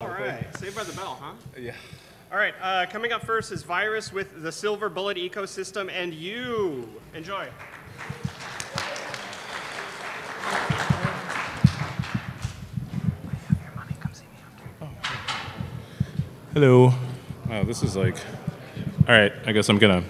All right, Saved by the Bell, huh? Yeah. All right, coming up first is Virus with the Silver Bullet ecosystem, and you. Enjoy. Hello. Wow, this is like, all right, I guess I'm gonna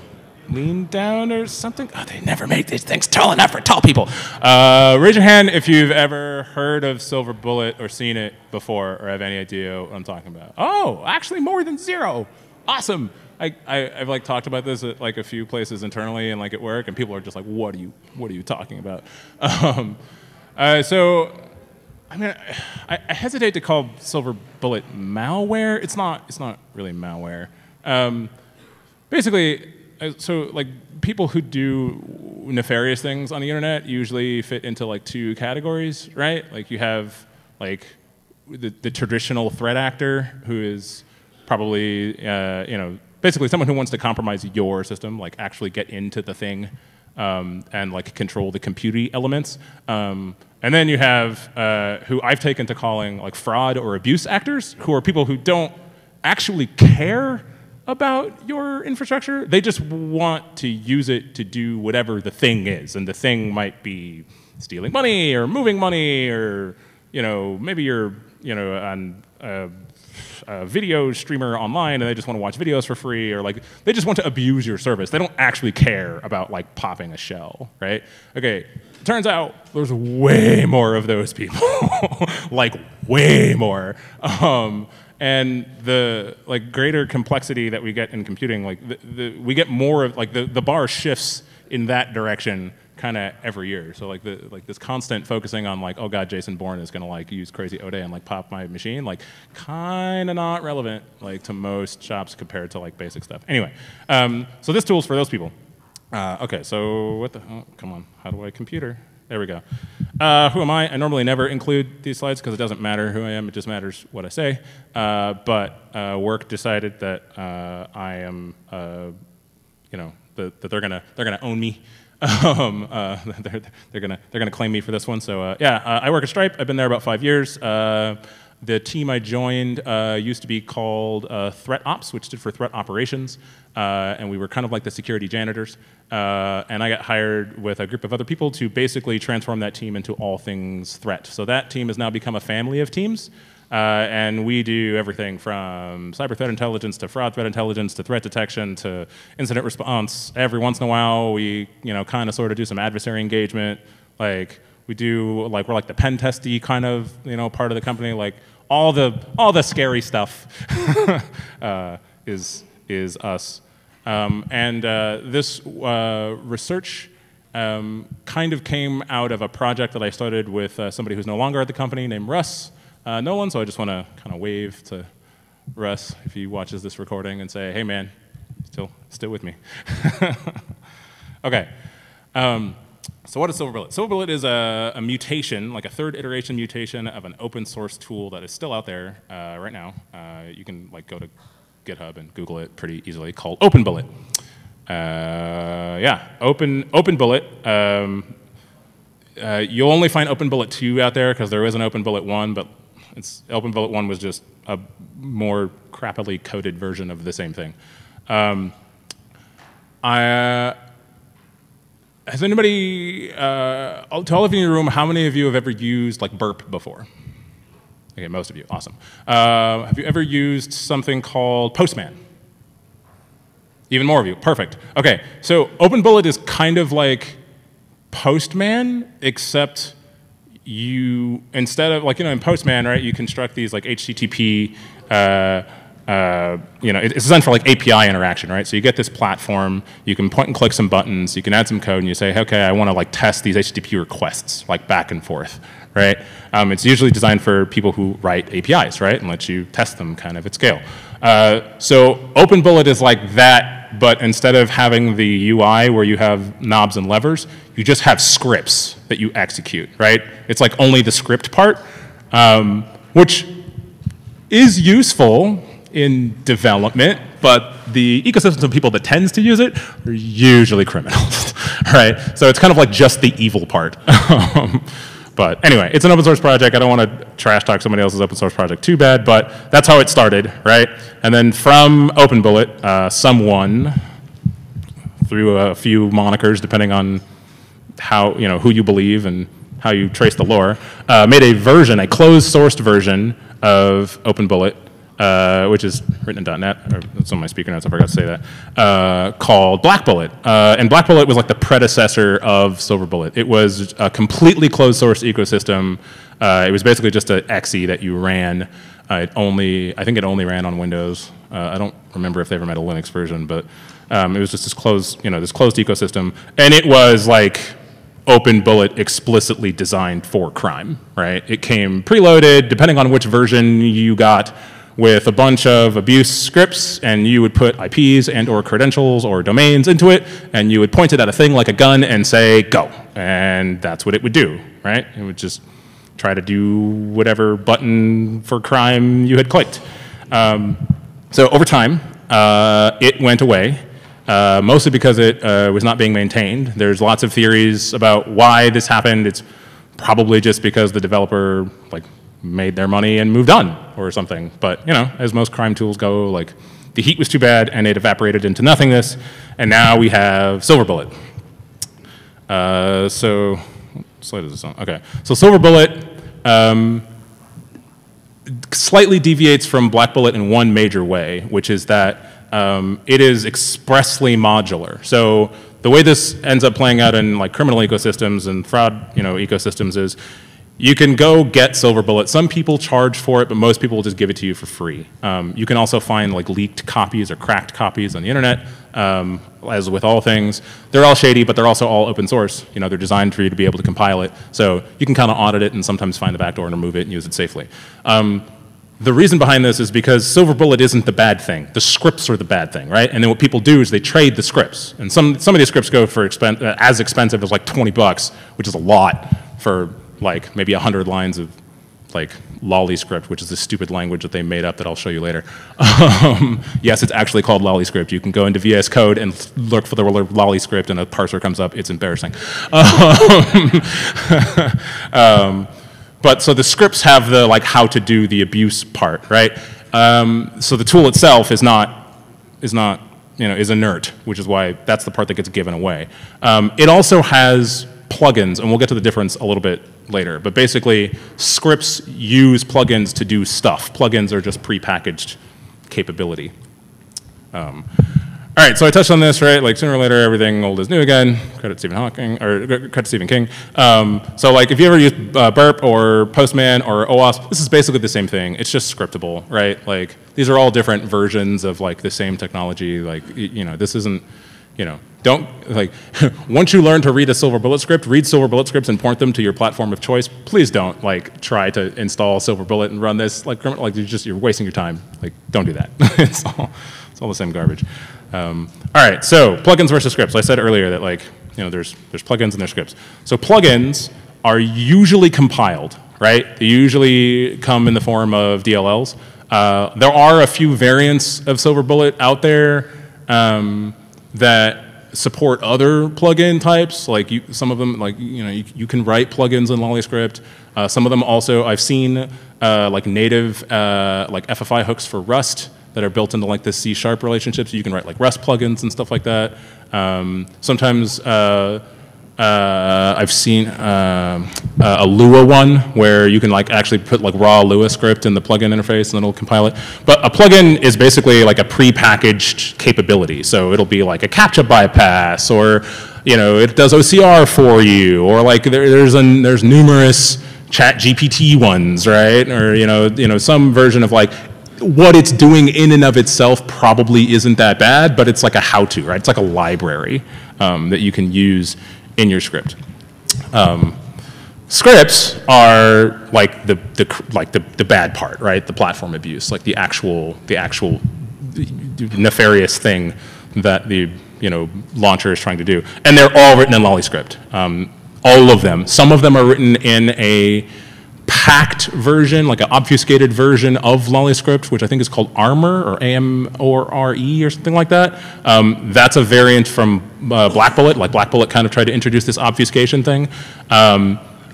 lean down or something. Oh, they never make these things tall enough for tall people. Raise your hand if you've ever heard of Silver Bullet or seen it before or have any idea what I'm talking about. Oh, actually more than zero. Awesome. I've like talked about this at like a few places internally and like at work, and people are just like, what are you talking about? So I mean, I hesitate to call Silver Bullet malware. It's not really malware. Basically, so like people who do nefarious things on the internet usually fit into like two categories, right? Like you have like the traditional threat actor who is probably basically someone who wants to compromise your system, like actually get into the thing and like control the computing elements. And then you have who I've taken to calling like fraud or abuse actors, who are people who don't actually care about your infrastructure. They just want to use it to do whatever the thing is, and the thing might be stealing money or moving money, or maybe you're on a video streamer online and they just want to watch videos for free, or like they just want to abuse your service. They don't actually care about like popping a shell, right? Okay, turns out there's way more of those people, like way more. And the like greater complexity that we get in computing, like we get more of like the bar shifts in that direction kind of every year. So like this constant focusing on like, oh god, Jason Bourne is gonna like use crazy ODE and like pop my machine, like kind of not relevant like to most shops compared to like basic stuff. Anyway, so this tool's for those people. Okay, so what the oh, come on, how do I computer? There we go. Who am I? I normally never include these slides because it doesn't matter who I am, it just matters what I say. But work decided that I am, that they're gonna own me. They're gonna claim me for this one. So I work at Stripe. I've been there about 5 years. The team I joined used to be called Threat Ops, which stood for Threat Operations, and we were kind of like the security janitors. And I got hired with a group of other people to basically transform that team into all things threat. So that team has now become a family of teams, and we do everything from cyber threat intelligence to fraud threat intelligence to threat detection to incident response. Every once in a while, we kind of sort of do some adversary engagement. Like we do, like we're like the pen testy kind of part of the company. Like all the scary stuff is us. This research kind of came out of a project that I started with somebody who's no longer at the company named Russ Nolan. So I just want to kind of wave to Russ if he watches this recording and say, hey man, still with me. Okay. So what is Silver Bullet? Silver Bullet is a mutation, like a third iteration mutation of an open source tool that is still out there right now. You can like go to GitHub and Google it pretty easily, called OpenBullet. OpenBullet. You'll only find OpenBullet 2 out there because there is an OpenBullet 1, but OpenBullet 1 was just a more crappily coded version of the same thing. Has anybody, to all of you in the room, how many of you have ever used like Burp before? Okay, most of you, awesome. Have you ever used something called Postman? Even more of you, perfect. Okay, so OpenBullet is kind of like Postman, except you, instead of like, in Postman, right, you construct these like HTTP, it's designed for like API interaction, right? So you get this platform, you can point and click some buttons, you can add some code, and you say, okay, I want to like test these HTTP requests, like back and forth, right? It's usually designed for people who write APIs, right, and let you test them kind of at scale. So OpenBullet is like that, but instead of having the UI where you have knobs and levers, you just have scripts that you execute, right? It's like only the script part, which is useful in development, but the ecosystem of people that tends to use it are usually criminals, right? So it's kind of like just the evil part. But anyway, it's an open source project. I don't want to trash talk somebody else's open source project too bad, but that's how it started, right? And then from OpenBullet, someone, through a few monikers, depending on how, who you believe and how you trace the lore, made a version, a closed-sourced version of OpenBullet, which is written in .NET, or it's on my speaker notes, I forgot to say that, called BlackBullet. And BlackBullet was like the predecessor of SilverBullet. It was a completely closed-source ecosystem. It was basically just an exe that you ran. I think it only ran on Windows. I don't remember if they ever made a Linux version, but it was just this closed, this closed ecosystem. And it was like OpenBullet explicitly designed for crime, right? It came preloaded, depending on which version you got, with a bunch of abuse scripts, and you would put IPs and or credentials or domains into it, and you would point it at a thing like a gun and say, go. And that's what it would do, right? It would just try to do whatever button for crime you had clicked. So over time, it went away, mostly because it was not being maintained. There's lots of theories about why this happened. It's probably just because the developer made their money and moved on or something. But as most crime tools go, the heat was too bad and it evaporated into nothingness, and now we have SilverBullet. So what slide is this on? Okay, so SilverBullet slightly deviates from BlackBullet in one major way, which is that it is expressly modular. So the way this ends up playing out in criminal ecosystems and fraud ecosystems is you can go get SilverBullet. Some people charge for it, but most people will just give it to you for free. You can also find leaked copies or cracked copies on the internet, as with all things. They're all shady, but they're also all open source. They're designed for you to be able to compile it. So you can kind of audit it and sometimes find the backdoor and remove it and use it safely. The reason behind this is because SilverBullet isn't the bad thing. The scripts are the bad thing, right? And then what people do is they trade the scripts. And some of these scripts go for as expensive as $20, which is a lot for maybe 100 lines of lolly script, which is this stupid language that they made up that I'll show you later. Yes, it's actually called lolly script. You can go into VS Code and look for the lolly script and a parser comes up. It's embarrassing. But so the scripts have the how to do the abuse part, right? So the tool itself is inert, which is why that's the part that gets given away. It also has plugins, and we'll get to the difference a little bit later, but basically scripts use plugins to do stuff. Plugins are just prepackaged capability. All right, so I touched on this, right? Sooner or later, everything old is new again. Credit Stephen Hawking, or credit Stephen King. So if you ever use Burp or Postman or OWASP, this is basically the same thing. It's just scriptable, right? These are all different versions of the same technology. This isn't, don't, once you learn to read a SilverBullet script, read SilverBullet scripts and port them to your platform of choice. Please don't, try to install SilverBullet and run this, you're wasting your time. Don't do that. It's all the same garbage. All right, so plugins versus scripts. I said earlier that there's plugins and there's scripts. So plugins are usually compiled, right? They usually come in the form of DLLs. There are a few variants of SilverBullet out there that support other plugin types. Some of them, you can write plugins in LollyScript. Some of them also, I've seen native FFI hooks for Rust that are built into the C# relationship, so you can write Rust plugins and stuff like that. Sometimes I've seen a Lua one where you can actually put raw Lua script in the plugin interface and then it'll compile it. But a plugin is basically a prepackaged capability. So it'll be a CAPTCHA bypass, or it does OCR for you, or there's numerous ChatGPT ones, right? Or some version of what it's doing in and of itself probably isn't that bad, but it's a how-to, right? It's a library that you can use in your script. Scripts are the bad part, right? The platform abuse, the actual nefarious thing that the launcher is trying to do, and they're all written in LollyScript. All of them. Some of them are written in a packed version, an obfuscated version of LollyScript, which I think is called Armor, or AMORE, or something like that. That's a variant from BlackBullet. BlackBullet kind of tried to introduce this obfuscation thing.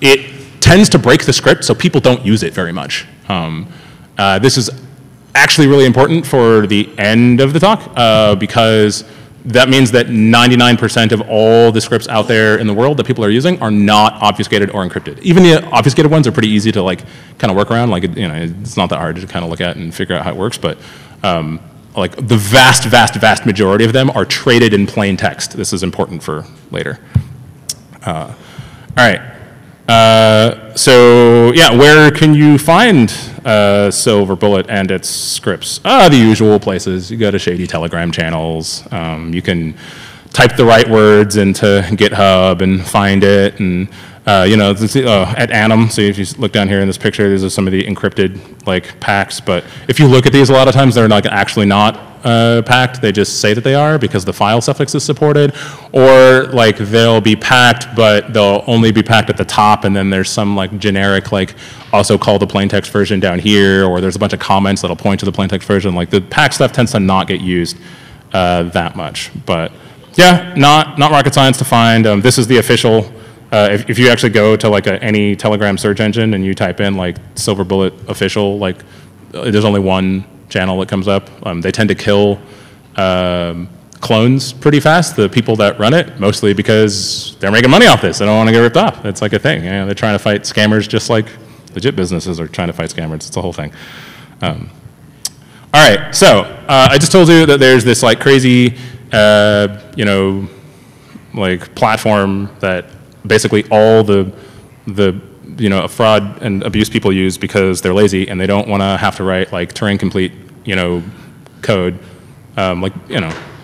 It tends to break the script, so people don't use it very much. This is actually really important for the end of the talk, because that means that 99% of all the scripts out there in the world that people are using are not obfuscated or encrypted. Even the obfuscated ones are pretty easy to like kind of work around. Like it's not that hard to kind of look at and figure out how it works. But like the vast majority of them are traded in plain text. This is important for later. All right. So yeah, where can you find Silver Bullet and its scripts? The usual places. You go to shady Telegram channels. You can type the right words into GitHub and find it. And at Anim. So if you look down here in this picture, these are some of the encrypted like packs. But if you look at these, a lot of times they're like actually not packed. They just say that they are because the file suffix is supported, or like they'll be packed, but they'll only be packed at the top, and then there's some like generic like also call the plaintext version down here, or there's a bunch of comments that'll point to the plaintext version. Like the pack stuff tends to not get used that much, but yeah, not rocket science to find. This is the official. If you actually go to like any Telegram search engine and you type in like Silver Bullet official, like there's only one channel that comes up. They tend to kill clones pretty fast, the people that run it, mostly because they're making money off this. They don't want to get ripped off. It's like a thing. They're trying to fight scammers just like legit businesses are trying to fight scammers. It's a whole thing. All right, so I just told you that there's this like crazy, like platform that basically all the fraud and abuse people use because they're lazy and they don't want to have to write like Turing complete, code.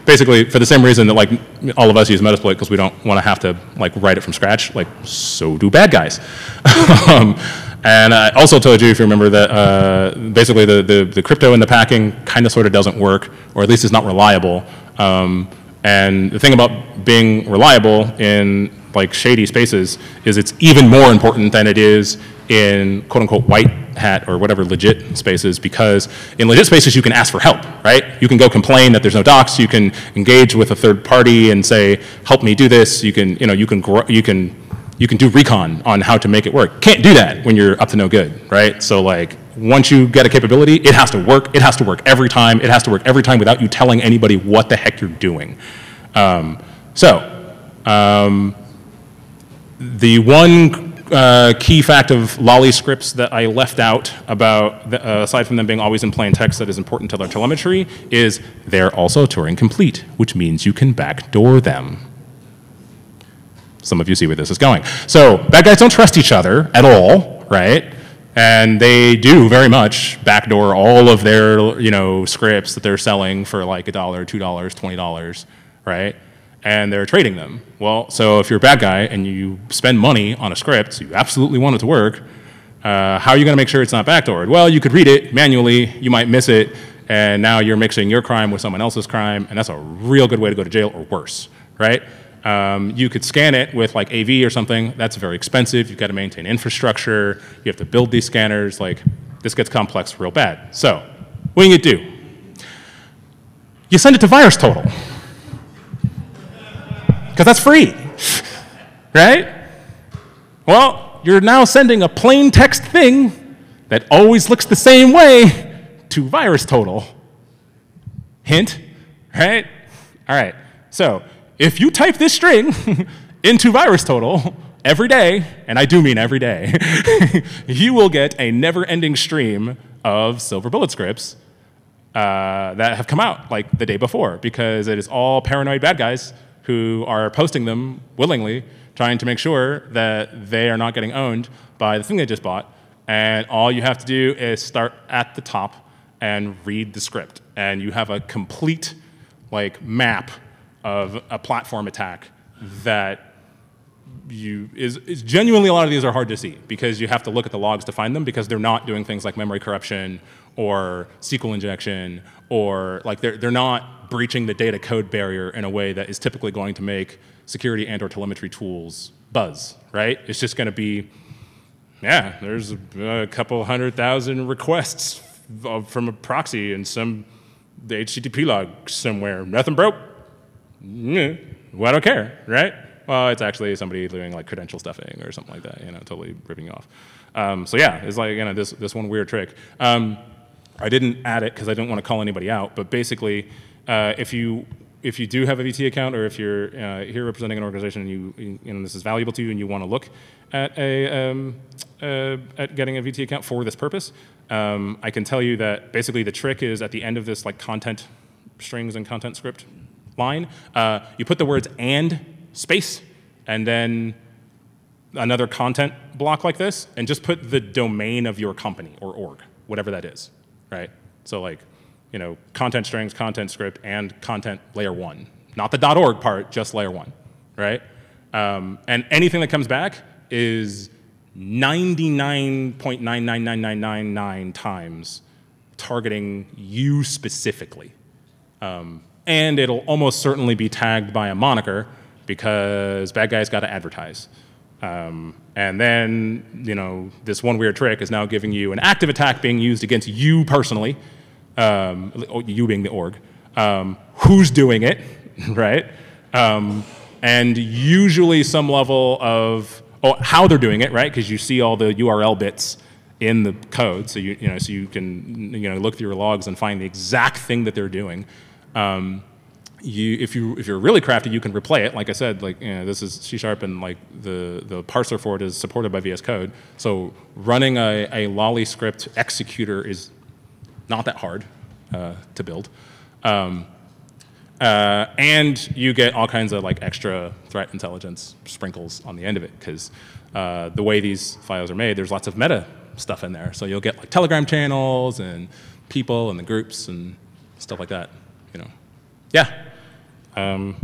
Basically for the same reason that like all of us use Metasploit because we don't want to have to like write it from scratch. Like so do bad guys. And I also told you, if you remember, that basically the crypto in the packing kind of sort of doesn't work, or at least is not reliable. And the thing about being reliable in like shady spaces is it's even more important than it is in quote unquote white hat or whatever legit spaces, because in legit spaces you can ask for help, right? You can go complain that there's no docs, you can engage with a third party and say, help me do this, you can do recon on how to make it work. Can't do that when you're up to no good, right? So like once you get a capability, it has to work. It has to work every time. It has to work every time without you telling anybody what the heck you're doing. The one key fact of lolly scripts that I left out about, aside from them being always in plain text that is important to their telemetry, is they're also Turing complete, which means you can backdoor them. Some of you see where this is going. So bad guys don't trust each other at all, right? And they do very much backdoor all of their, scripts that they're selling for like $1, $2, $20, right? And they're trading them. Well, so if you're a bad guy and you spend money on a script, so you absolutely want it to work, how are you going to make sure it's not backdoored? Well, you could read it manually, you might miss it, and now you're mixing your crime with someone else's crime, and that's a real good way to go to jail or worse, right? You could scan it with like AV or something. That's very expensive. You've got to maintain infrastructure. You have to build these scanners. Like, this gets complex real bad. So, what do you do? You send it to VirusTotal. Because that's free, right? Well, you're now sending a plain text thing that always looks the same way to VirusTotal. Hint, right? All right, so if you type this string into VirusTotal every day, and I do mean every day, you will get a never-ending stream of Silver Bullet scripts that have come out like the day before, because it is all paranoid bad guys who are posting them willingly, trying to make sure that they are not getting owned by the thing they just bought. And all you have to do is start at the top and read the script. And you have a complete like map of a platform attack that is genuinely, a lot of these are hard to see because you have to look at the logs to find them, because they're not doing things like memory corruption or SQL injection, or like they're not breaching the data code barrier in a way that is typically going to make security and or telemetry tools buzz, right? It's just going to be, yeah, there's a couple 100,000 requests from a proxy and the HTTP log somewhere. Nothing broke. Well, I don't care, right? well, it's actually somebody doing like credential stuffing or something like that, totally ripping you off. So yeah, it's like, this one weird trick. I didn't add it because I didn't want to call anybody out, but basically, if you do have a VT account, or if you're here representing an organization and this is valuable to you and you want to look at at getting a VT account for this purpose, I can tell you that basically the trick is at the end of this like content strings and content script line, you put the words and space and then another content block like this, and just put the domain of your company or org, whatever that is, right? So like, content strings, content script, and content layer1. Not the .org part, just layer1, right? And anything that comes back is 99.999999 times targeting you specifically. And it'll almost certainly be tagged by a moniker because bad guys got to advertise. And then, this one weird trick is now giving you an active attack being used against you personally, you being the org, who's doing it, right? And usually some level of how they're doing it, right? Because you see all the URL bits in the code, so you can look through your logs and find the exact thing that they're doing. If you're really crafty, you can replay it. Like I said, this is C# and like the parser for it is supported by VS Code. So running a lolly script executor is not that hard to build. And you get all kinds of like extra threat intelligence sprinkles on the end of it, because the way these files are made, there's lots of meta stuff in there. So you'll get like Telegram channels and people and the groups and stuff like that. Yeah. I'm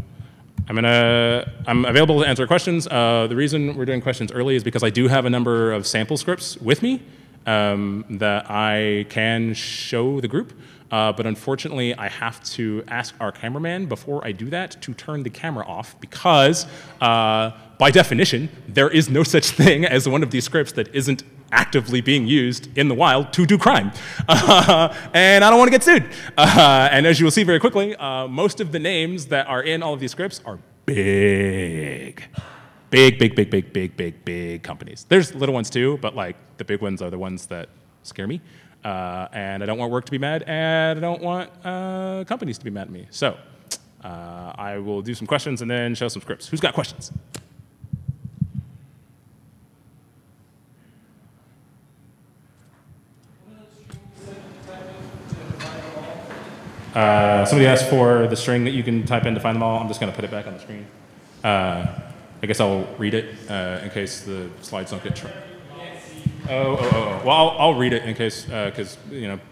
available to answer questions. The reason we're doing questions early is because I do have a number of sample scripts with me that I can show the group. But unfortunately, I have to ask our cameraman before I do that to turn the camera off, because by definition, there is no such thing as one of these scripts that isn't actively being used in the wild to do crime. And I don't want to get sued. And as you will see very quickly, most of the names that are in all of these scripts are big. Big companies. There's little ones too, but like the big ones are the ones that scare me. And I don't want work to be mad, and I don't want companies to be mad at me. So I will do some questions and then show some scripts. Who's got questions? Somebody asked for the string that you can type in to find them all. I'm just going to put it back on the screen. I guess I'll read it in case the slides don't get Well, I'll read it in case, because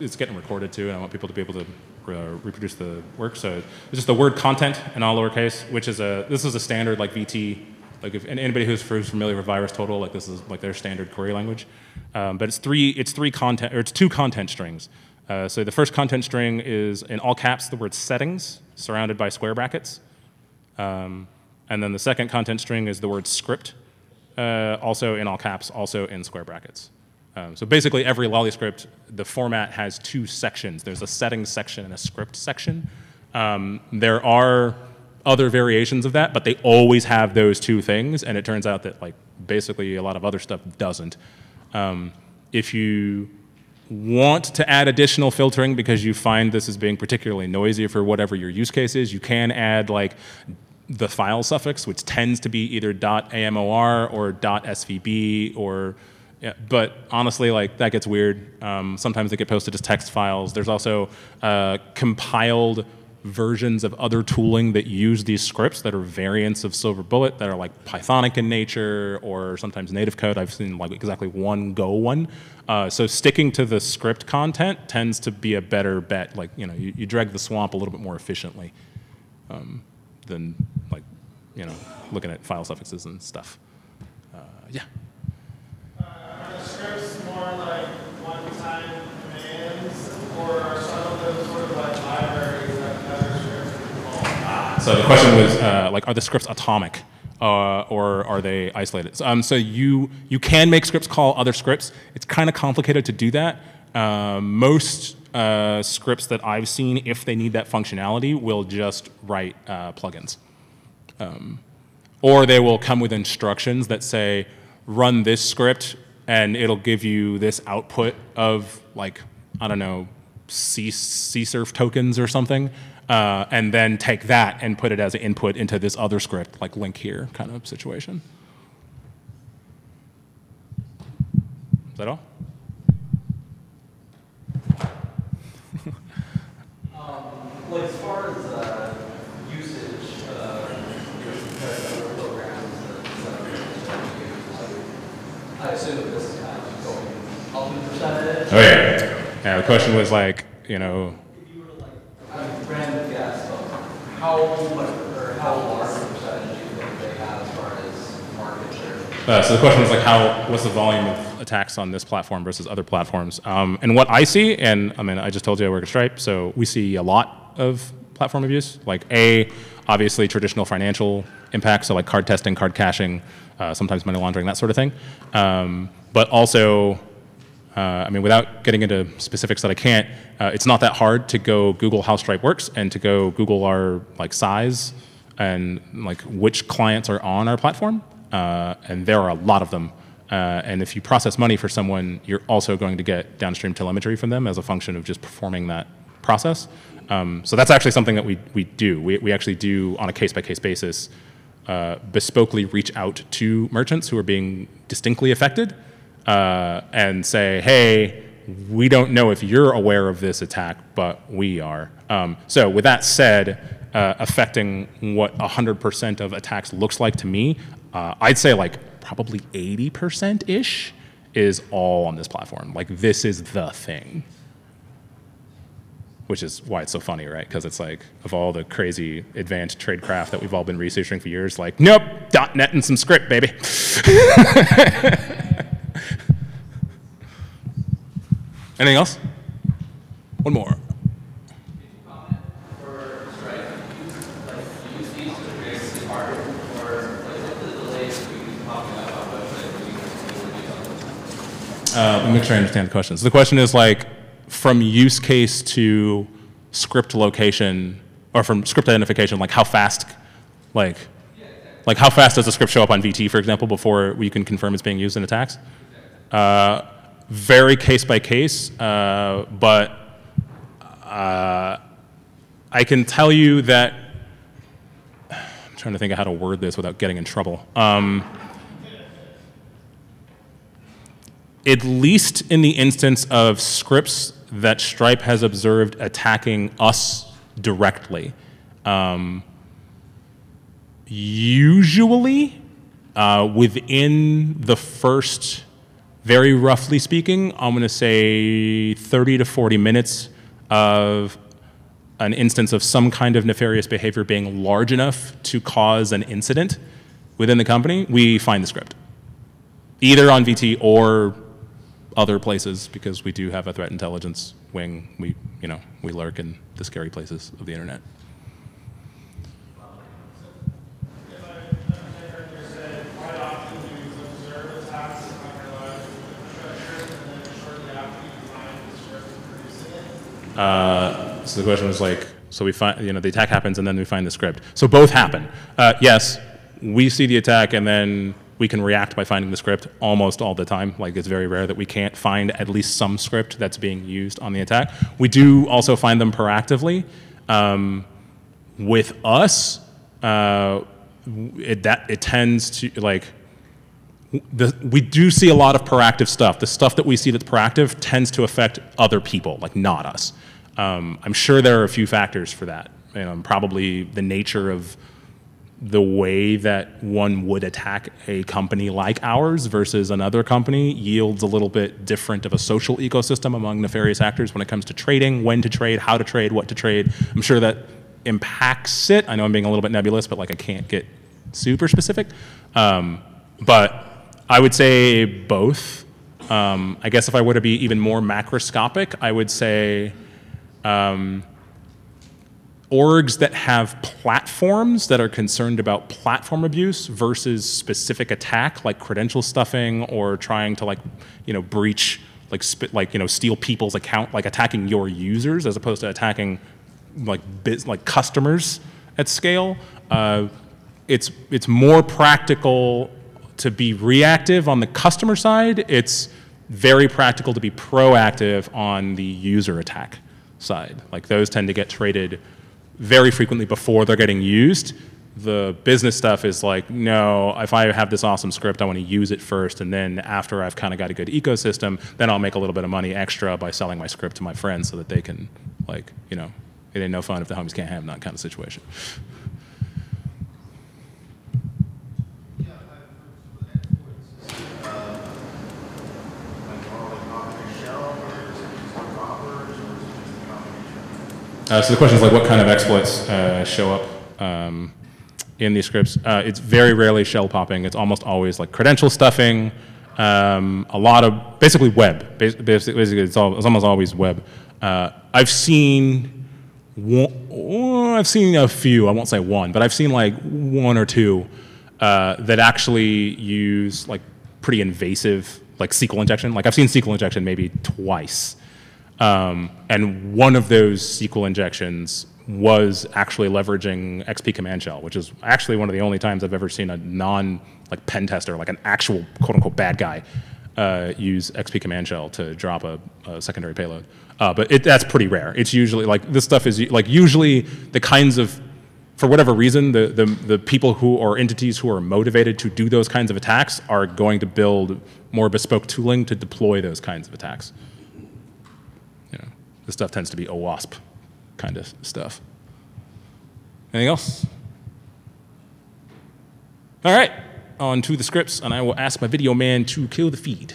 it's getting recorded too, and I want people to be able to reproduce the work. So it's just the word content in all lowercase, which is this is a standard like VT. Like if anybody who's familiar with VirusTotal, like this is like their standard query language. But it's two content strings. So the first content string is in all caps the word settings surrounded by square brackets. And then the second content string is the word script, also in all caps, also in square brackets. So basically every lolly script, the format has two sections. There's a settings section and a script section. There are other variations of that, but they always have those two things, and it turns out that like basically a lot of other stuff doesn't. If you want to add additional filtering because you find this as being particularly noisy for whatever your use case is, you can add like the file suffix, which tends to be either .amor or .svb or, yeah, but honestly, like that gets weird. Sometimes they get posted as text files. There's also compiled versions of other tooling that use these scripts that are variants of Silver Bullet that are like Pythonic in nature or sometimes native code. I've seen like exactly one Go one. So sticking to the script content tends to be a better bet. Like, you drag the swamp a little bit more efficiently than like, looking at file suffixes and stuff. Yeah. Are the scripts more like one-time commands, or are some of them sort of like libraries that other scripts can call? So the question was, like, are the scripts atomic, or are they isolated? So you can make scripts call other scripts. It's kind of complicated to do that. Most scripts that I've seen, if they need that functionality, will just write plugins. Or they will come with instructions that say, run this script, and it'll give you this output of, like, I don't know, CSRF tokens or something, and then take that and put it as an input into this other script, like link here kind of situation. Is that all? Like as far as usage, compared to other programs, I assume that this is kind of going up in percentage. Oh yeah. Yeah. The question was like, you know. If you were to like, I mean, random guess, but how much or how large a percentage do you think they have as far as market share? So the question was like, what's the volume of attacks on this platform versus other platforms? And what I see, and I mean, I just told you I work at Stripe, so we see a lot of platform abuse. Like obviously traditional financial impacts, so like card testing, card caching, sometimes money laundering, that sort of thing. But also, I mean, without getting into specifics that I can't, it's not that hard to go Google how Stripe works and to go Google our like size and like which clients are on our platform. And there are a lot of them. And if you process money for someone, you're also going to get downstream telemetry from them as a function of just performing that process. So that's actually something that we do. We actually do, on a case-by-case basis, bespokely reach out to merchants who are being distinctly affected and say, hey, we don't know if you're aware of this attack, but we are. So with that said, affecting what 100% of attacks looks like to me, I'd say like probably 80%-ish is all on this platform. Like this is the thing. Which is why it's so funny, right? Because it's like, of all the crazy advanced tradecraft that we've all been researching for years, like, nope, .NET and some script, baby. Anything else? One more. Let me make sure I understand the question. So the question is like, from use case to script location, or from script identification, like how fast, like how fast does a script show up on VT, for example, before we can confirm it's being used in attacks? Very case by case, but I can tell you that, I'm trying to think of how to word this without getting in trouble. At least in the instance of scripts that Stripe has observed attacking us directly, usually within the first, very roughly speaking, I'm going to say 30 to 40 minutes of an instance of some kind of nefarious behavior being large enough to cause an incident within the company, we find the script, either on VT or other places, because we do have a threat intelligence wing. We lurk in the scary places of the internet. If I heard you say, quite often you observe attacks on your live infrastructure, and then shortly after you find the script producing it? So the question was like, so we find, the attack happens and then we find the script. So both happen. Yes, we see the attack and then we can react by finding the script almost all the time. Like it's very rare that we can't find at least some script that's being used on the attack. We do also find them proactively. With us, it tends to like, we do see a lot of proactive stuff. The stuff that we see that's proactive tends to affect other people, like not us. I'm sure there are a few factors for that. Probably the nature of the way that one would attack a company like ours versus another company yields a little bit different of a social ecosystem among nefarious actors when it comes to trading, when to trade, how to trade, what to trade. I'm sure that impacts it. I know I'm being a little bit nebulous, but like I can't get super specific. But I would say both. I guess if I were to be even more macroscopic, I would say orgs that have platforms that are concerned about platform abuse versus specific attack like credential stuffing or trying to breach, steal people's account, like attacking your users as opposed to attacking like customers at scale. it's more practical to be reactive on the customer side. It's very practical to be proactive on the user attack side. Like those tend to get traded very frequently before they're getting used. The business stuff is like, no, if I have this awesome script, I want to use it first, and then after I've kind of got a good ecosystem, then I'll make a little bit of money extra by selling my script to my friends so that they can, like, you know, it ain't no fun if the homies can't have them, that kind of situation. So the question is like, what kind of exploits show up in these scripts? It's very rarely shell popping. It's almost always like credential stuffing. A lot of basically web. Basically, it's almost always web. I've seen a few. I won't say one, but I've seen like one or two that actually use like pretty invasive like SQL injection. Like I've seen SQL injection maybe twice. And one of those SQL injections was actually leveraging XP command shell, which is actually one of the only times I've ever seen a like pen tester, like an actual quote unquote bad guy, use XP command shell to drop a secondary payload. But that's pretty rare. It's usually like this stuff is like usually the kinds of, for whatever reason, the people who or entities who are motivated to do those kinds of attacks are going to build more bespoke tooling to deploy those kinds of attacks. This stuff tends to be OWASP kind of stuff. Anything else? All right, on to the scripts, and I will ask my video man to kill the feed.